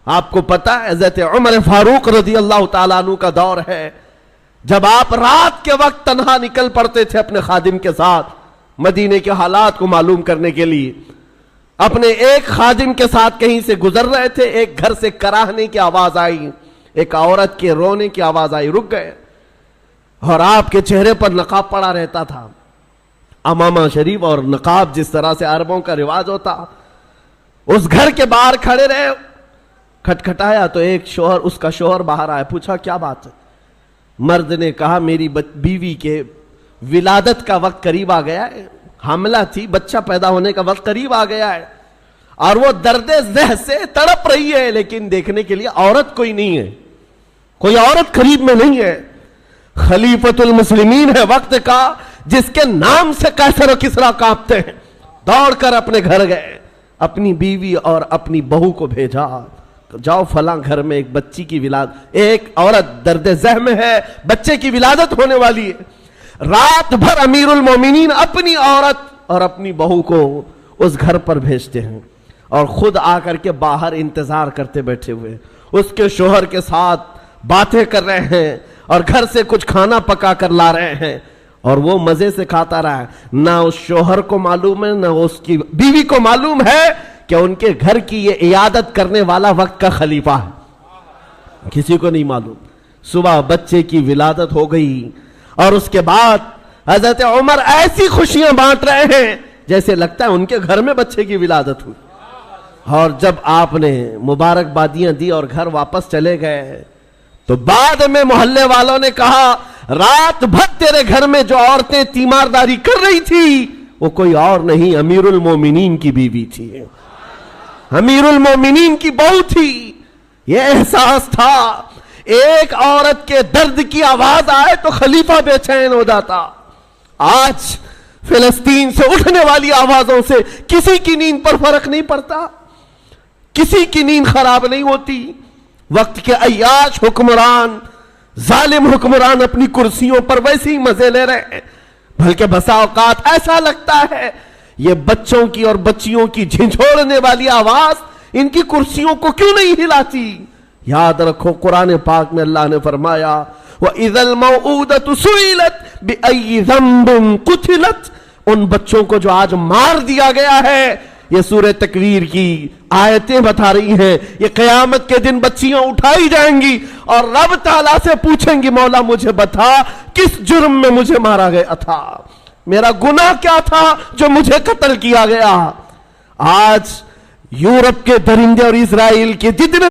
آپ کو پتا ہے حضرت عمر فاروق رضی اللہ تعالیٰ عنہ کا دور ہے جب آپ رات کے وقت تنہا نکل پڑتے تھے اپنے خادم کے ساتھ مدینے کے حالات کو معلوم کرنے کے لیے. اپنے ایک خادم کے ساتھ کہیں سے گزر رہے تھے, ایک گھر سے کراہنے کی آواز آئی, ایک عورت کے رونے کی آواز آئی, رک گئے اور آپ کے چہرے پر نقاب پڑا رہتا تھا, امامہ شریف اور نقاب جس طرح سے عربوں کا رواج ہوتا. اس گھر کے باہر کھڑے رہے, کھٹکھٹایا تو ایک شوہر, اس کا شوہر باہر آیا, پوچھا کیا بات ہے؟ مرد نے کہا میری بیوی کے ولادت کا وقت قریب آ گیا ہے, حاملہ تھی, بچہ پیدا ہونے کا وقت قریب آ گیا ہے اور وہ درد ذہ سے تڑپ رہی ہے, لیکن دیکھنے کے لیے عورت کوئی نہیں ہے, کوئی عورت قریب میں نہیں ہے. خلیفۃ المسلمین ہے وقت کا, جس کے نام سے قیصر و کسریٰ کانپتے ہیں, دوڑ کر اپنے گھر گئے, اپنی بیوی اور اپنی بہو کو بھیجا, جاؤ فلاں گھر میں ایک بچی کی ولادت, ایک عورت درد ذہ میں ہے, بچے کی ولادت ہونے والی ہے. رات بھر امیر المومنین اپنی عورت اور اپنی بہو کو اس گھر پر بھیجتے ہیں اور خود آ کر کے باہر انتظار کرتے بیٹھے ہوئے, اس کے شوہر کے ساتھ باتیں کر رہے ہیں اور گھر سے کچھ کھانا پکا کر لا رہے ہیں, اور وہ مزے سے کھاتا رہا ہے. نہ اس شوہر کو معلوم ہے, نہ اس کی بیوی کو معلوم ہے کہ ان کے گھر کی یہ عیادت کرنے والا وقت کا خلیفہ ہے, کسی کو نہیں معلوم. صبح بچے کی ولادت ہو گئی اور اس کے بعد حضرت عمر ایسی خوشیاں بانٹ رہے ہیں جیسے لگتا ہے ان کے گھر میں بچے کی ولادت ہوئی. اور جب آپ نے مبارکبادیاں دی اور گھر واپس چلے گئے تو بعد میں محلے والوں نے کہا رات بھر تیرے گھر میں جو عورتیں تیمارداری کر رہی تھی وہ کوئی اور نہیں, امیر المومنین کی بیوی تھی, امیر المومنین کی بہو تھی. یہ احساس تھا ایک عورت کے درد کی آواز آئے تو خلیفہ بے چین ہو جاتا. آج فلسطین سے اٹھنے والی آوازوں سے کسی کی نیند پر فرق نہیں پڑتا, کسی کی نیند خراب نہیں ہوتی. وقت کے عیاش حکمران, ظالم حکمران اپنی کرسیوں پر ویسے ہی مزے لے رہے ہیں, بلکہ بسا اوقات ایسا لگتا ہے یہ بچوں کی اور بچیوں کی جھنجھوڑنے والی آواز ان کی کرسیوں کو کیوں نہیں ہلاتی. یاد رکھو قرآن پاک میں اللہ نے فرمایا وَإِذَا الْمَوْءُودَةُ سُئِلَتْ بِأَيِّ ذَنبٍ قُتِلَتْ, ان بچوں کو جو آج مار دیا گیا ہے, یہ سورہ تکویر کی آیتیں بتا رہی ہیں, یہ قیامت کے دن بچیاں اٹھائی جائیں گی اور رب تعالیٰ سے پوچھیں گی مولا مجھے بتا کس جرم میں مجھے مارا گیا تھا, میرا گناہ کیا تھا جو مجھے قتل کیا گیا. آج یورپ کے درندے اور اسرائیل کے جتنے